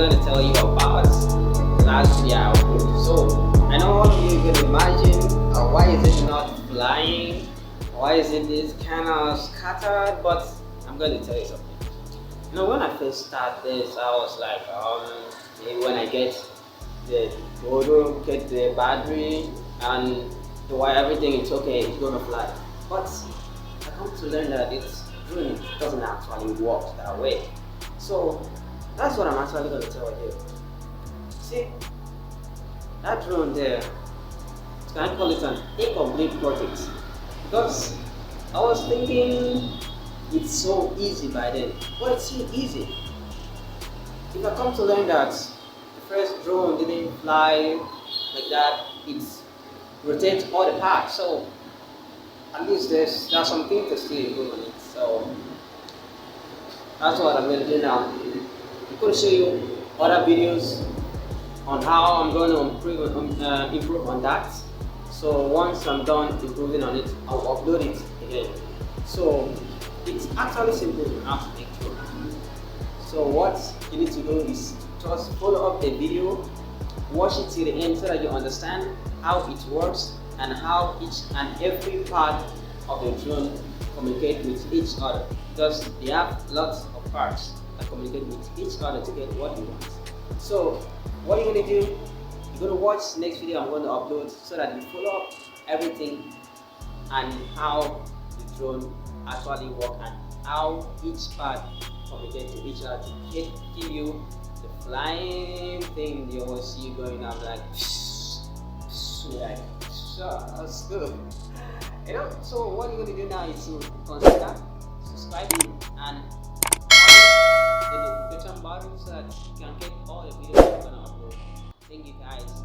going to tell you about last year I uploaded. So I know all of you can imagine why is it not flying? Why is it this kind of scattered? But I'm going to tell you something. You know, when I first started this, I was like, maybe when I get the photo, get the battery, and the wire, everything, it's okay, it's gonna fly. But I come to learn that drone doesn't actually work that way. So that's what I'm actually gonna tell you. See, that drone there, can I call it an incomplete project? Because I was thinking it's so easy by then, but it's so easy. If I come to learn that the first drone didn't fly like that, it rotates all the parts. So at least there's something to still improve on it. So that's what I'm going to do now. I'm going to show you other videos on how I'm going to improve on that. So once I'm done improving on it, I'll upload it again. So it's actually simple how to make drone. So what you need to do is just follow up the video, watch it till the end so that you understand how it works and how each and every part of the drone communicate with each other, because they have lots of parts that communicate with each other to get what you want. So what you're going to do, you're going to watch the next video I'm going to upload so that you follow up everything and how the drone actually works and how each part communicate to each other to give you the flying thing you always see going up like that's good. You know, so what you're going to do now is to consider subscribing and the notification button so that you can get all the videos I'm going to upload. Thank you guys.